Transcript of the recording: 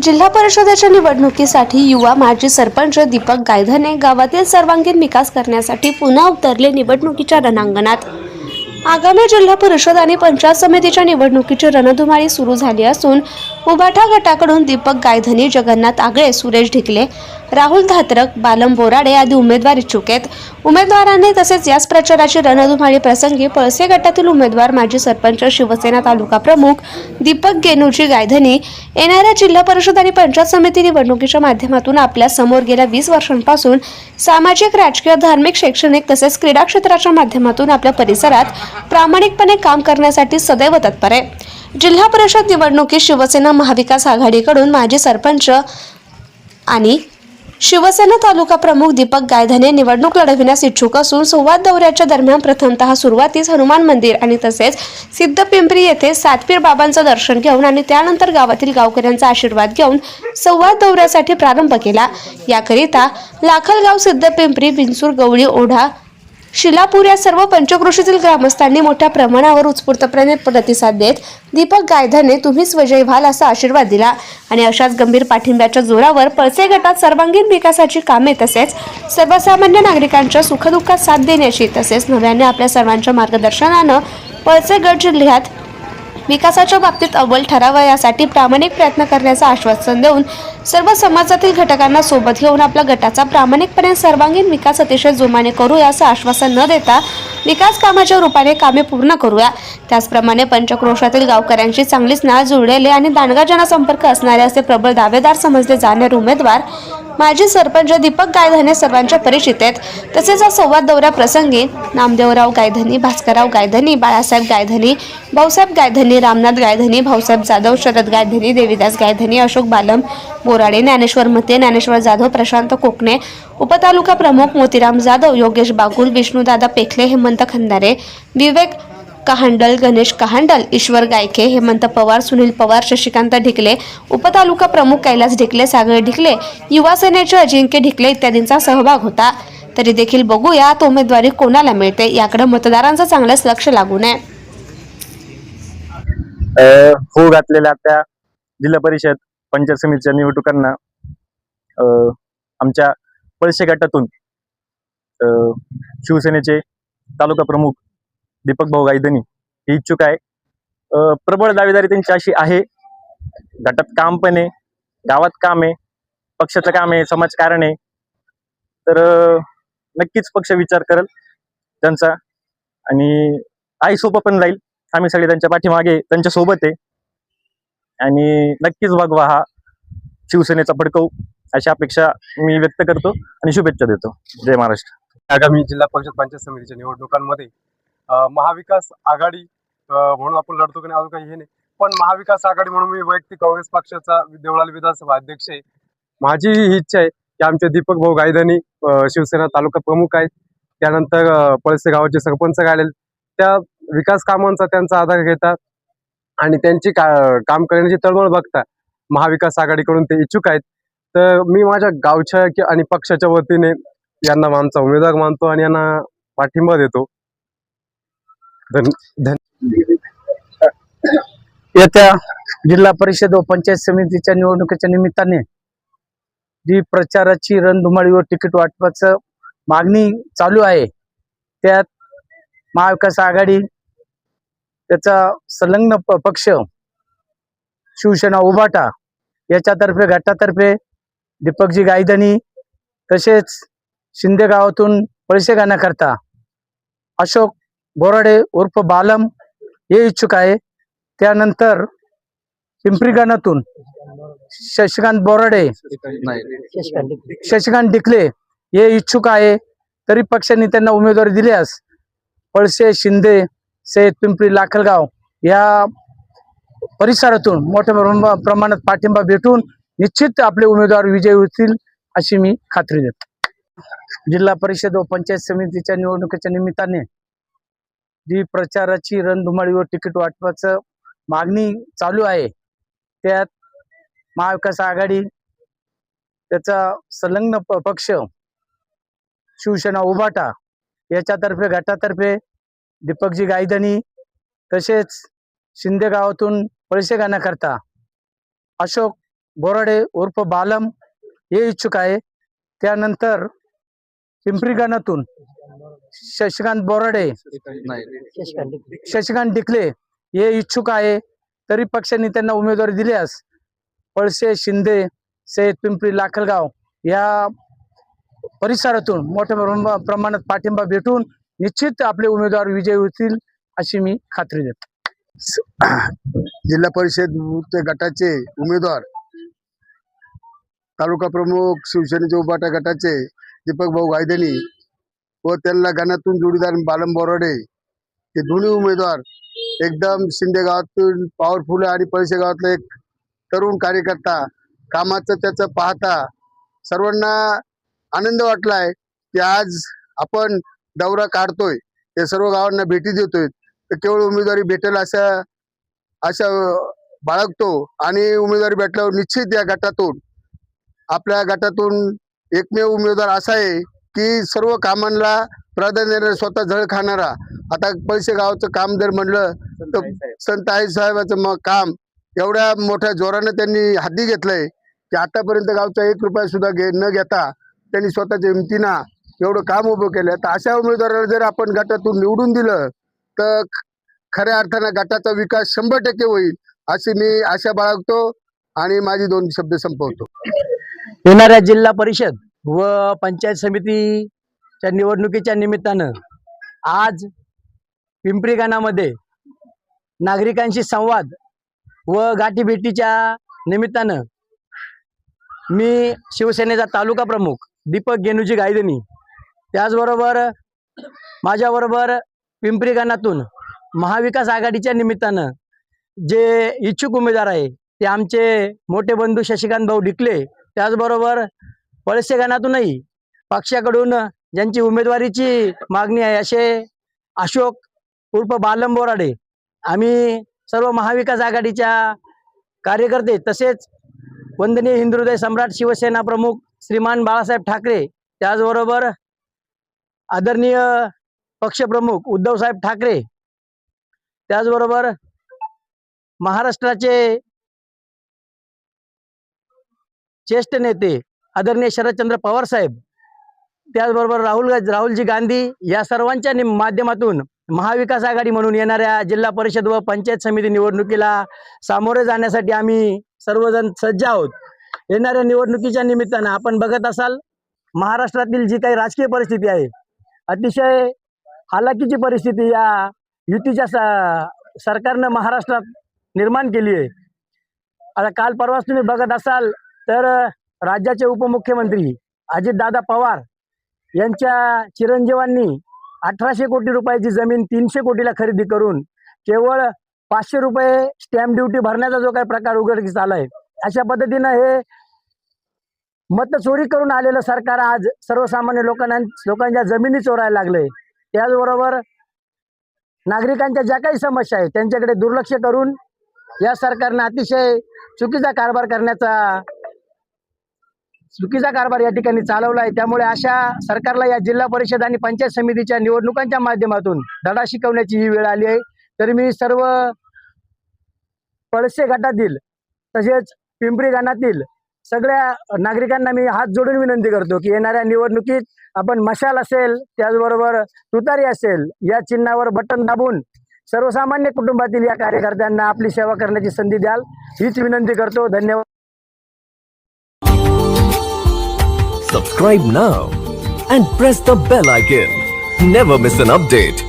जिल्हा परिषदेच्या निवडणुकीसाठी युवा माजी सरपंच दीपक गायधने गावातील सर्वांगीण विकास करण्यासाठी पुन्हा उतरले निवडणुकीच्या रणांगणात। आगामी जिल्हा परिषद आणि पंचायत समितीच्या निवडणुकीची रणधुमाळी सुरू झाली असून उभाटा गटाकडून दीपक गायधनी, जगन्नाथ आगळे, सुरेश ढिकले, राहुल धात्रक, बालम बोराडे आदी उमेदवार इच्छुक आहेत। उमेदवारांनी तसेच याच प्रचाराची रणधुमाळी प्रसंगी पळसे गटातील उमेदवार माजी सरपंच शिवसेना तालुका प्रमुख दीपक गेनूजी गायधनी येणाऱ्या जिल्हा परिषद आणि पंचायत समिती निवडणुकीच्या माध्यमातून आपल्या समोर गेल्या 20 वर्षांपासून सामाजिक, राजकीय, धार्मिक, शैक्षणिक तसेच क्रीडा क्षेत्राच्या माध्यमातून आपल्या परिसरात प्रामाणिकपणे काम करण्यासाठी सदैव तत्पर आहे। जिल्हा परिषद निवडणुकीत शिवसेना महाविकास आघाडीकडून माजी सरपंच आणि शिवसेना तालुका प्रमुख दीपक गायधने निवडणूक लढविण्यास इच्छुक असून संवाद दौऱ्याच्या दरम्यान प्रथमतः सुरुवातीस हनुमान मंदिर आणि तसेच सिद्धपिंपरी येथे सातपीर बाबांचं दर्शन घेऊन आणि त्यानंतर गावातील गावकऱ्यांचा आशीर्वाद घेऊन संवाद दौऱ्यासाठी प्रारंभ केला। याकरिता लाखलगाव, सिद्धपिंपरी, बिनसूर, गवळी, ओढा, शिलापूर या सर्व पंचक्रोशीतील ग्रामस्थांनी मोठ्या प्रमाणावर उत्स्फूर्तपणे प्रतिसाद देत दीपक गायधने तुम्हीच विजयी व्हाल असा आशीर्वाद दिला आणि अशाच गंभीर पाठिंब्याच्या जोरावर पळसे गटात सर्वांगीण विकासाची कामे तसेच सर्वसामान्य नागरिकांच्या सुखदुःखात साथ देण्याची तसेच नव्याने आपल्या सर्वांच्या मार्गदर्शनानं पळसे गट जिल्ह्यात विकासाच्या बाबतीत अव्वल ठरावा यासाठी प्रामाणिक प्रयत्न करण्याचं आश्वासन देऊन सर्व समाजातील घटकांना सोबत घेऊन आपल्या गटाचा प्रामाणिकपणे सर्वांगीण विकास अतिशय जोमाने करूया असं आश्वासन न देता विकास कामाच्या रूपाने कामे पूर्ण करूया। त्याचप्रमाणे पंचक्रोशातील गावकऱ्यांशी चांगलीच नाळ जुळलेले आणि दांडगा जनसंपर्क असणारे असे प्रबळ दावेदार समजले जाणारे उमेदवार माजी सरपंच दीपक गायधने सर्वांच्या परिचित आहेत। तसेच या संवाद दौऱ्याप्रसंगी नामदेवराव गायधनी, भास्करराव गायधनी, बाळासाहेब गायधनी, भाऊसाहेब गायधनी, रामनाथ गायधनी, भाऊसाहेब जाधव, शरद गायधनी, देवीदास गायधनी, अशोक बालम बोराडे, ज्ञानेश्वर मते, ज्ञानेश्वर जाधव, प्रशांत कोकणे, उपतालुका प्रमुख मोतीराम जाधव, योगेश बागुल, विष्णुदादा पेखले, हेमंत खंदारे, विवेक कहांडल, गणेश कहांडल, ईश्वर गायके, हेमंत पवार, सुनील पवार, शशिकांत ढिकले, उपतालुका प्रमुख कैलास ढिकले, सागर ढिकले, युवा सेनेचे अजिंक्य ढिकले इत्यादींचा सहभाग होता। तरी देखील बघूया तो उमेदवारी कोणाला मिळते याकडे मतदारांचं चांगलंच लक्ष लागू नये। हो घातलेल्या त्या जिल्हा परिषद पंचायत समितीच्या निवडणुकांना आमच्या पळसे गटातून शिवसेनेचे तालुका प्रमुख दीपक भाऊ गायधनी हे इच्छुक आहे। प्रबळ दावेदारी त्यांची अशी आहे, गटात काम पण आहे, गावात काम आहे, पक्षाचं काम आहे, समाजकारण आहे, तर नक्कीच पक्ष विचार करेल त्यांचा आणि आई सोबत पण जाईल। आम्ही सगळे त्यांच्या पाठीमागे त्यांच्या सोबत आहे आणि नक्कीच भगवा हा शिवसेनेचा फडकवू अशी अपेक्षा मी व्यक्त करतो आणि शुभेच्छा देतो। जय महाराष्ट्र। आगामी जिल्हा परिषद पंचायत समितीच्या निवडणुकांमध्ये महाविकास आघाडी म्हणून आपण लढतो की नाही अजून काही हे नाही, पण महाविकास आघाडी म्हणून मी वैयक्तिक काँग्रेस पक्षाचा देवळाली विधानसभा अध्यक्ष आहे। माझी ही इच्छा आहे की आमचे दीपक भाऊ गायधनी शिवसेना तालुका प्रमुख आहेत, त्यानंतर पळसे गावाचे सरपंच गायले, त्या विकास कामांचा त्यांचा आधार घेतात आणि त्यांची काम करण्याची तळमळ बघता महाविकास आघाडीकडून ते इच्छुक आहेत। तर मी माझ्या गावच्या आणि पक्षाच्या वतीने यांना आमचा उमेदवार मानतो आणि यांना पाठिंबा देतो। येत्या जिल्हा परिषद व पंचायत समितीच्या निवडणुकीच्या निमित्ताने जी प्रचाराची रणधुमाळी व तिकीट वाटपाचं मागणी चालू आहे, त्यात महाविकास आघाडी त्याचा संलग्न पक्ष शिवसेना उभाटा याच्यातर्फे गटातर्फे दीपकजी गायधनी तसेच शिंदे गावातून पळसे गाण्याकरता अशोक बोराडे उर्फ बालम हे इच्छुक आहे। त्यानंतर पिंपरी गणातून शशिकांत बोराडे, शशिकांत ढिकले हे इच्छुक आहे। तरी पक्षाने त्यांना उमेदवारी दिल्यास पळसे, शिंदे, सैद, पिंपरी, लाखलगाव या परिसरातून मोठ्या प्रमाणात पाठिंबा भेटून निश्चित आपले उमेदवार विजयी होतील अशी मी खात्री देतो। जिल्हा परिषद व पंचायत समितीच्या निवडणुकीच्या निमित्ताने जी प्रचाराची रणधुमाळी व तिकीट वाटपाचं मागणी चालू आहे, त्यात महाविकास आघाडी त्याचा संलग्न पक्ष शिवसेना उभाटा याच्यातर्फे गटातर्फे दीपकजी गायधनी तसेच शिंदे गावातून पळसे गाण्याकरता अशोक बोराडे उर्फ बालम हे इच्छुक आहे. त्यानंतर पिंपरी गणातून शशिकांत बोराडे, शशिकांत डिकले हे इच्छुक आहे. तरी पक्षाने त्यांना उमेदवारी दिल्यास पळसे, शिंदे, सय्यद पिंपरी, लाखलगाव या परिसरातून मोठ्या प्रमाणात पाठिंबा भेटून निश्चित आपले उमेदवार विजयी होतील अशी मी खात्री देतो. जिल्हा परिषद गटाचे उमेदवार तालुका प्रमुख शिवसेनेचे उभाटा गटाचे दीपक भाऊ गायधनी व त्यांना गणातून जोडीदार बालम बोराडे हे दोन्ही उमेदवार एकदम शिंदे गावातून पॉवरफुल आणि पळसे गावातला एक तरुण कार्यकर्ता, कामाचं त्याचं पाहता सर्वांना आनंद वाटलाय की आज आपण दौरा काढतोय, ते सर्व गावांना भेटी देतोय. तर केवळ उमेदवारी भेटेल अशा बाळगतो आणि उमेदवारी भेटल्यावर निश्चित या गटातून आपल्या गटातून एकमेव उमेदवार असा आहे की सर्व कामांना प्राधान्य देणारा, स्वतः झळ खाणारा. आता पळसे गावचं काम जर म्हणलं तर संत आई साहेबाचं काम एवढ्या मोठ्या जोरानं त्यांनी हाती घेतलंय की आतापर्यंत गावचा 1 रुपया सुद्धा न घेता त्यांनी स्वतःच्या हिमतीनं एवढं काम उभं केलं. तर अशा उमेदवाराला जर आपण गटातून निवडून दिलं तर खऱ्या अर्थानं गटाचा विकास 100% होईल अशी मी आशा बाळगतो आणि माझी 2 शब्द संपवतो. येणाऱ्या जिल्हा परिषद व पंचायत समितीच्या निवडणुकीच्या निमित्तानं आज पिंपरी गणामध्ये नागरिकांशी संवाद व गाठीभेटीच्या निमित्तानं मी शिवसेनेचा तालुका प्रमुख दीपक गेनुजी गायधनी, त्याचबरोबर माझ्याबरोबर पिंपरी गणातून महाविकास आघाडीच्या निमित्तानं जे इच्छुक उमेदवार आहे ते आमचे मोठे बंधू शशिकांत भाऊ डिकले, त्याचबरोबर पळसे गणातूनही पक्षाकडून ज्यांची उमेदवारीची मागणी आहे असे अशोक उर्फ बालम बोराडे, आम्ही सर्व महाविकास आघाडीच्या कार्यकर्ते तसेच वंदनीय हिंदुहृदय सम्राट शिवसेना प्रमुख श्रीमान बाळासाहेब ठाकरे, त्याचबरोबर आदरणीय पक्षप्रमुख उद्धवसाहेब ठाकरे, त्याचबरोबर महाराष्ट्राचे ज्येष्ठ नेते आदरणीय शरदचंद्र पवार साहेब, त्याचबरोबर राहुलजी गांधी या सर्वांच्या माध्यमातून महाविकास आघाडी म्हणून येणाऱ्या जिल्हा परिषद व पंचायत समिती निवडणुकीला सामोरे जाण्यासाठी आम्ही सर्वजण सज्ज आहोत. येणाऱ्या निवडणुकीच्या निमित्तानं आपण बघत असाल महाराष्ट्रातील जी काही राजकीय परिस्थिती आहे, अतिशय हालाकीची परिस्थिती या युतीच्या सरकारनं महाराष्ट्रात निर्माण केली आहे. आता काल परवाच तुम्ही बघत असाल तर राज्याचे उपमुख्यमंत्री अजितदादा पवार यांच्या चिरंजीवांनी 1800 कोटी रुपयाची जमीन 300 कोटीला खरेदी करून केवळ 500 रुपये स्टॅम्प ड्युटी भरण्याचा जो काही प्रकार उघडकीस आलाय, अशा पद्धतीनं हे मतचोरी करून आलेलं सरकार आज सर्वसामान्य लोकांच्या जमिनी चोरायला लागलंय. त्याचबरोबर नागरिकांच्या ज्या काही समस्या आहेत त्यांच्याकडे दुर्लक्ष करून या सरकारने अतिशय चुकीचा कारभार या ठिकाणी चालवला आहे. त्यामुळे अशा सरकारला या जिल्हा परिषद आणि पंचायत समितीच्या निवडणुकांच्या माध्यमातून धडा शिकवण्याची ही वेळ आली आहे. तरी मी सर्व पळसे गटातील तसेच पिंपरी गणातील सगळ्या नागरिकांना मी हात जोडून विनंती करतो की येणाऱ्या निवडणुकीत आपण मशाल असेल, त्याचबरोबर तुतारी असेल या चिन्हावर बटन दाबून सर्वसामान्य कुटुंबातील या कार्यकर्त्यांना आपली सेवा करण्याची संधी द्याल हीच विनंती करतो. धन्यवाद. Subscribe now and press the bell icon. Never miss an update.